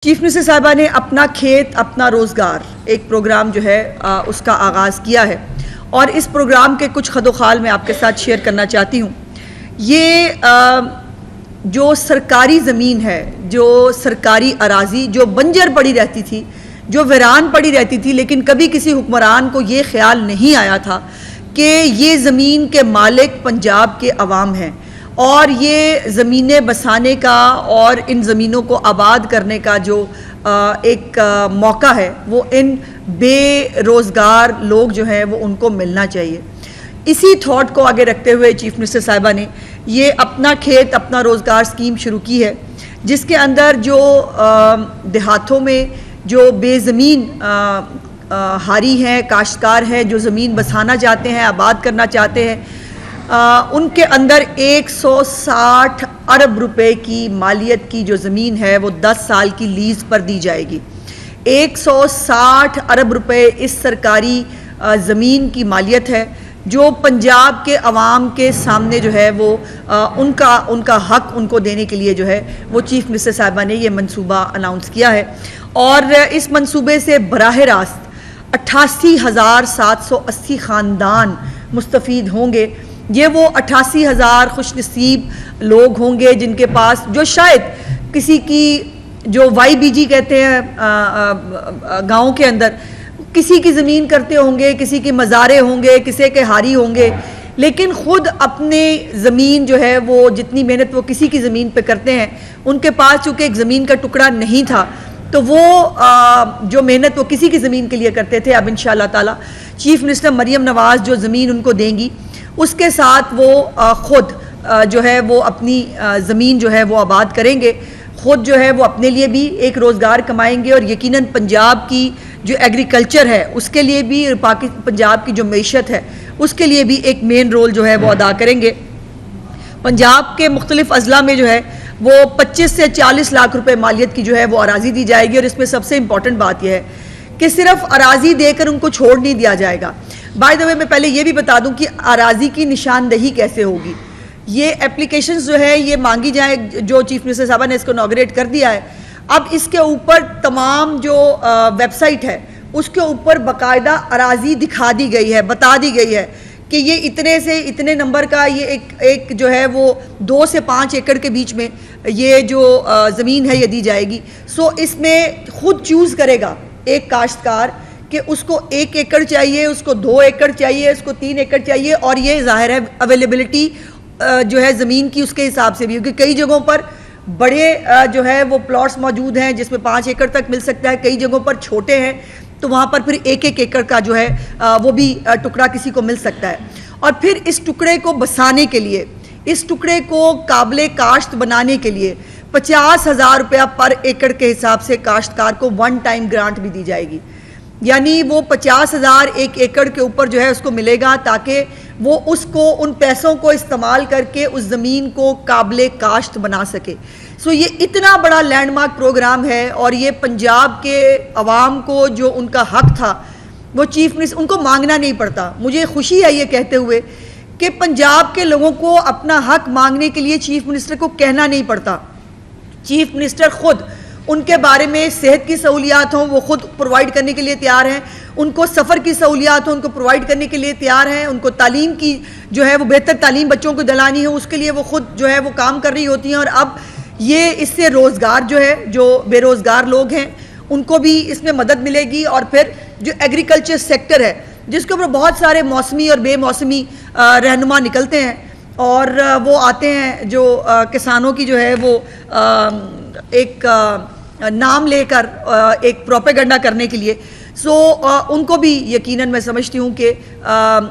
Chief minister साहिबा ने अपना खेत अपना रोज़गार एक प्रोग्राम जो है उसका आगाज़ किया है और इस प्रोग्राम के कुछ खदोखाल मैं आपके साथ शेयर करना चाहती हूँ। ये जो सरकारी ज़मीन है, जो सरकारी अराज़ी जो बंजर पड़ी रहती थी, जो वीरान पड़ी रहती थी, लेकिन कभी किसी हुक्मरान को ये ख्याल नहीं आया था कि ये ज़मीन के मालिक पंजाब के अवाम हैं और ये ज़मीनें बसाने का और इन ज़मीनों को आबाद करने का जो एक मौका है वो इन बेरोज़गार लोग जो हैं वो उनको मिलना चाहिए। इसी थॉट को आगे रखते हुए चीफ मिनिस्टर साहिबा ने ये अपना खेत अपना रोज़गार स्कीम शुरू की है, जिसके अंदर जो देहातों में जो बेज़मीन हारी हैं, काश्तकार हैं, जो ज़मीन बसाना चाहते हैं, आबाद करना चाहते हैं, उनके अंदर 160 अरब रुपए की मालियत की जो ज़मीन है वो 10 साल की लीज़ पर दी जाएगी। 160 अरब रुपए इस सरकारी ज़मीन की मालियत है जो पंजाब के अवाम के सामने जो है वो उनका हक़ उनको देने के लिए जो है वो चीफ मिनिस्टर साहिबा ने ये मंसूबा अनाउंस किया है और इस मंसूबे से बराह रास्त 88,780 ख़ानदान मुस्तफ़ीद होंगे। ये वो 88,000 खुशनसीब लोग होंगे जिनके पास, जो शायद किसी की जो YBG कहते हैं गाँव के अंदर, किसी की ज़मीन करते होंगे, किसी की मज़ारे होंगे, किसी के हारी होंगे, लेकिन ख़ुद अपने ज़मीन जो है वो जितनी मेहनत वो किसी की ज़मीन पे करते हैं, उनके पास चूँकि एक ज़मीन का टुकड़ा नहीं था तो वो जो मेहनत वो किसी की ज़मीन के लिए करते थे, अब इंशाअल्लाह ताला चीफ मिनिस्टर मरियम नवाज़ जो ज़मीन उनको देंगी उसके साथ वो ख़ुद जो है वो अपनी ज़मीन जो है वो आबाद करेंगे, ख़ुद जो है वो अपने लिए भी एक रोज़गार कमाएंगे और यकीनन पंजाब की जो एग्रीकल्चर है उसके लिए भी और पंजाब की जो मईशत है उसके लिए भी एक मेन रोल जो है वो अदा करेंगे। पंजाब के मुख्तलिफ़ अज़ला में जो है वो 25 से 40 लाख रुपए मालियत की जो है वो अराज़ी दी जाएगी और इसमें सबसे इम्पॉर्टेंट बात यह है कि सिर्फ अराज़ी देकर उनको छोड़ नहीं दिया जाएगा। बाय द वे मैं पहले ये भी बता दूं कि अराज़ी की निशानदही कैसे होगी। ये एप्लीकेशंस जो है ये मांगी जाए, जो चीफ मिनिस्टर साहबा ने इसको इनॉग्रेट कर दिया है। अब इसके ऊपर तमाम जो वेबसाइट है उसके ऊपर बाकायदा अराज़ी दिखा दी गई है, बता दी गई है कि ये इतने से इतने नंबर का ये एक जो है वो 2 से 5 एकड़ के बीच में ये जो ज़मीन है ये दी जाएगी। सो इसमें खुद चूज़ करेगा एक काश्तकार कि उसको 1 एकड़ चाहिए, उसको 2 एकड़ चाहिए, उसको 3 एकड़ चाहिए और ये ज़ाहिर है अवेलेबिलिटी जो है ज़मीन की उसके हिसाब से भी, क्योंकि कई जगहों पर बड़े जो है वो प्लॉट्स मौजूद हैं जिसमें 5 एकड़ तक मिल सकता है, कई जगहों पर छोटे हैं तो वहाँ पर फिर 1-1 एकड़ का जो है वो भी टुकड़ा किसी को मिल सकता है। और फिर इस टुकड़े को बसाने के लिए, इस टुकड़े को काबिले काश्त बनाने के लिए 50,000 रुपया पर एकड़ के हिसाब से काश्तकार को 1 टाइम ग्रांट भी दी जाएगी। यानी वो 50,000 एक एकड़ के ऊपर जो है उसको मिलेगा ताकि वो उसको उन पैसों को इस्तेमाल करके उस ज़मीन को काबिले काश्त बना सके। सो ये इतना बड़ा लैंडमार्क प्रोग्राम है और ये पंजाब के अवाम को जो उनका हक़ था वो चीफ मिनिस्टर उनको मांगना नहीं पड़ता। मुझे खुशी है ये कहते हुए कि पंजाब के लोगों को अपना हक़ मांगने के लिए चीफ मिनिस्टर को कहना नहीं पड़ता। चीफ मिनिस्टर ख़ुद उनके बारे में सेहत की सहूलियात हों वो ख़ुद प्रोवाइड करने के लिए तैयार हैं, उनको सफ़र की सहूलियात हों उनको प्रोवाइड करने के लिए तैयार हैं, उनको तालीम की जो है वो बेहतर तालीम बच्चों को दिलानी हो उसके लिए वो ख़ुद जो है वो काम कर रही होती हैं। और अब ये इससे रोज़गार जो है, जो बेरोज़गार लोग हैं उनको भी इसमें मदद मिलेगी। और फिर जो एग्रीकल्चर सेक्टर है जिसके ऊपर बहुत सारे मौसमी और बेमौसमी रहनुमा निकलते हैं और वो आते हैं जो किसानों की जो है वो एक नाम लेकर एक प्रोपेगेंडा करने के लिए। सो उनको भी यकीनन मैं समझती हूँ कि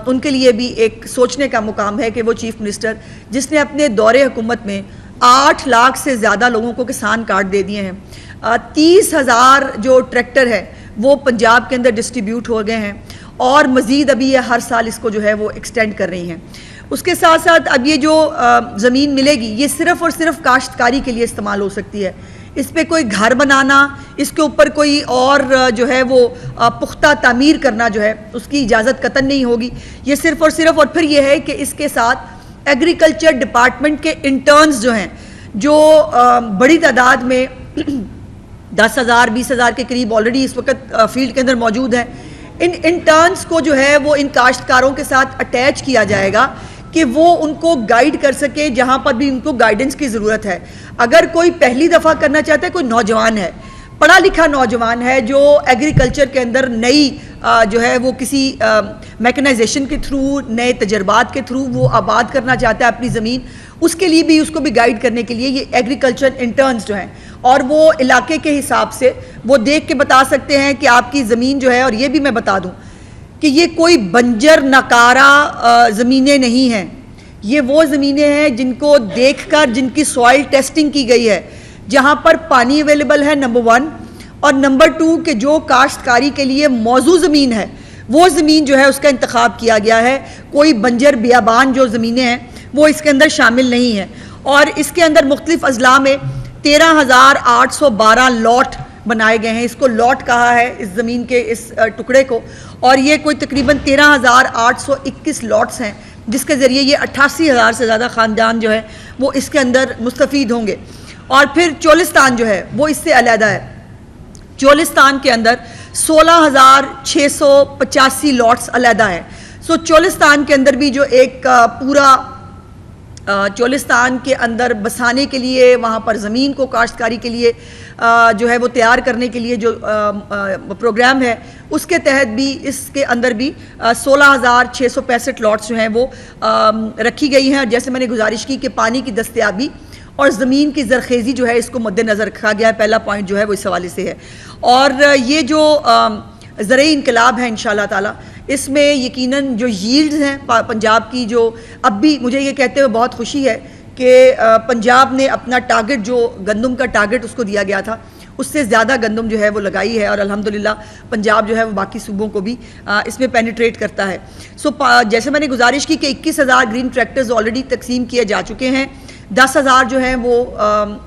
उनके लिए भी एक सोचने का मुकाम है कि वो चीफ मिनिस्टर जिसने अपने दौरे हुकूमत में 8 लाख से ज़्यादा लोगों को किसान कार्ड दे दिए हैं, 30,000 जो ट्रैक्टर है वो पंजाब के अंदर डिस्ट्रीब्यूट हो गए हैं और मज़ीद अभी ये हर साल इसको जो है वो एक्सटेंड कर रही हैं। उसके साथ साथ अब ये जो ज़मीन मिलेगी ये सिर्फ़ और सिर्फ काश्तकारी के लिए इस्तेमाल हो सकती है। इस पर कोई घर बनाना, इसके ऊपर कोई और जो है वो पुख्ता तामीर करना जो है उसकी इजाज़त कतई नहीं होगी। ये सिर्फ़ और सिर्फ, और फिर ये है कि इसके साथ एग्रीकल्चर डिपार्टमेंट के इंटर्न्स जो हैं, जो बड़ी तादाद में 10,000 20,000 के करीब ऑलरेडी इस वक्त फील्ड के अंदर मौजूद हैं। इन इंटर्न्स को जो है वो इन काश्तकारों के साथ अटैच किया जाएगा कि वो उनको गाइड कर सके जहाँ पर भी उनको गाइडेंस की ज़रूरत है। अगर कोई पहली दफ़ा करना चाहता है, कोई नौजवान है, पढ़ा लिखा नौजवान है जो एग्रीकल्चर के अंदर नई जो है वो किसी मैकेनाइजेशन के थ्रू, नए तजर्बात के थ्रू वो आबाद करना चाहता है अपनी ज़मीन, उसके लिए भी उसको भी गाइड करने के लिए ये एग्रीकल्चर इंटर्न्स जो हैं, और वो इलाके के हिसाब से वो देख के बता सकते हैं कि आपकी ज़मीन जो है, और ये भी मैं बता दूं कि ये कोई बंजर नकारा ज़मीनें नहीं हैं, ये वो ज़मीनें हैं जिनको देखकर, जिनकी सॉइल टेस्टिंग की गई है, जहाँ पर पानी अवेलेबल है नंबर 1, और नंबर 2 कि जो काश्तकारी के लिए मौजू ज़मीन है वो ज़मीन जो है उसका इंतखाब किया गया है। कोई बंजर बियाबान जो ज़मीनें हैं वो इसके अंदर शामिल नहीं है। और इसके अंदर मुख्तलिफ अजला में 13,812 लॉट बनाए गए हैं। इसको लॉट कहा है इस ज़मीन के इस टुकड़े को, और ये कोई तकरीबन 13,821 लॉट्स हैं जिसके ज़रिए ये 88,000 से ज़्यादा ख़ानदान जो है वो इसके अंदर मुस्तफ़ीद होंगे। और फिर चोलिस्तान जो है वो इससे अलहदा है। चोलिस्तान के अंदर 16,685 लॉट्स अलहदा है। सो चोलिस्तान के अंदर भी जो एक पूरा चोलिस्तान के अंदर बसाने के लिए, वहाँ पर ज़मीन को काश्तकारी के लिए जो है वो तैयार करने के लिए जो प्रोग्राम है, उसके तहत भी इसके अंदर भी 16,665 लॉट्स जो हैं वो रखी गई हैं। और जैसे मैंने गुजारिश की कि पानी की दस्तयाबी और ज़मीन की ज़रखेज़ी जो है इसको मद्देनज़र रखा गया है। पहला पॉइंट जो है वो इस हवाले से है। और ये जो ज़रई इनकलाब है इंशाअल्लाह ताला, इसमें यकीनन जो यील्ड्स हैं पंजाब की, जो अब भी मुझे ये कहते हुए बहुत खुशी है कि पंजाब ने अपना टारगेट, जो गंदम का टारगेट उसको दिया गया था, उससे ज़्यादा गंदम जो है वो लगाई है। और अल्हम्दुलिल्लाह पंजाब जो है वो बाकी सूबों को भी इसमें पेनिट्रेट करता है। सो जैसे मैंने गुजारिश की कि 21,000 ग्रीन ट्रैक्टर्स ऑलरेडी तकसीम किए जा चुके हैं। 10,000 जो हैं वो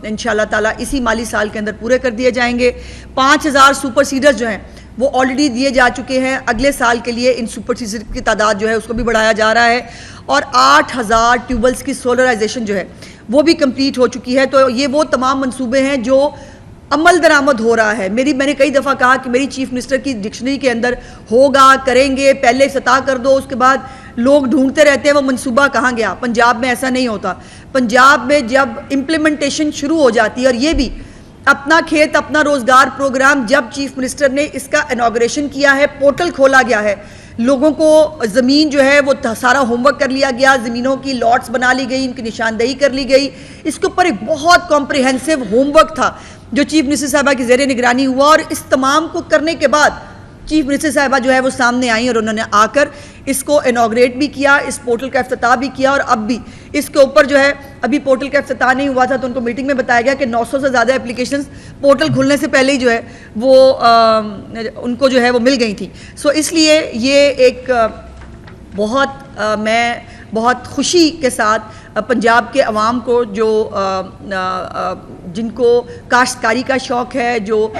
इंशाअल्लाह ताला इसी माली साल के अंदर पूरे कर दिए जाएंगे। 5,000 सुपर सीडर्स जो हैं वो ऑलरेडी दिए जा चुके हैं। अगले साल के लिए इन सुपर सीडर की तादाद जो है उसको भी बढ़ाया जा रहा है। और 8,000 ट्यूबवेल्स की सोलराइजेशन जो है वो भी कंप्लीट हो चुकी है। तो ये वो तमाम मंसूबे हैं जो अमल दरामद हो रहा है। मैंने कई दफ़ा कहा कि मेरी चीफ मिनिस्टर की डिक्शनरी के अंदर होगा, करेंगे, पहले सतह कर दो, उसके बाद लोग ढूंढते रहते हैं वो मंसूबा कहाँ गया। पंजाब में ऐसा नहीं होता। पंजाब में जब इम्प्लीमेंटेशन शुरू हो जाती है, और ये भी अपना खेत अपना रोज़गार प्रोग्राम जब चीफ मिनिस्टर ने इसका इनॉग्रेशन किया है, पोर्टल खोला गया है, लोगों को ज़मीन जो है वो सारा होमवर्क कर लिया गया, ज़मीनों की लॉट्स बना ली गई, इनकी निशानदेही कर ली गई। इसके ऊपर एक बहुत कॉम्प्रिहेंसिव होमवर्क था जो चीफ मिनिस्टर साहबा की ज़ेरे निगरानी हुआ। और इस तमाम को करने के बाद चीफ मिनिस्टर साहबा जो है वो सामने आई और उन्होंने आकर इसको इनॉग्रेट भी किया, इस पोर्टल का इफ्तिताह भी किया। और अब भी इसके ऊपर जो है, अभी पोर्टल का इफ्तिताह नहीं हुआ था तो उनको मीटिंग में बताया गया कि 900 से ज़्यादा एप्लीकेशंस पोर्टल खुलने से पहले ही जो है वो उनको जो है वो मिल गई थी। सो इसलिए ये एक मैं बहुत खुशी के साथ पंजाब के अवाम को, जो जिनको काश्तकारी का शौक़ है, जो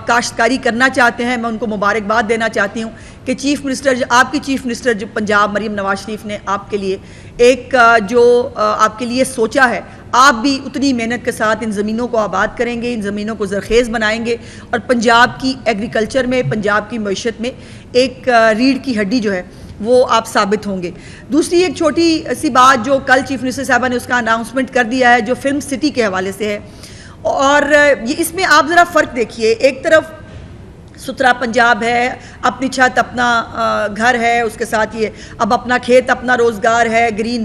काश्तकारी करना चाहते हैं, मैं उनको मुबारकबाद देना चाहती हूँ कि चीफ मिनिस्टर, आपकी चीफ मिनिस्टर जो पंजाब मरीम नवाज शरीफ ने आपके लिए एक जो आपके लिए सोचा है, आप भी उतनी मेहनत के साथ इन ज़मीनों को आबाद करेंगे, इन ज़मीनों को ज़रखेज़ बनाएंगे और पंजाब की एग्रीकल्चर में, पंजाब की मईशत में एक रीढ़ की हड्डी जो है वो आप साबित होंगे। दूसरी एक छोटी सी बात जो कल चीफ मिनिस्टर साहबा ने उसका अनाउंसमेंट कर दिया है, जो फिल्म सिटी के हवाले से है। और ये इसमें आप ज़रा फ़र्क देखिए, एक तरफ सुथरा पंजाब है, अपनी छत अपना घर है, उसके साथ ये अब अपना खेत अपना रोज़गार है, ग्रीन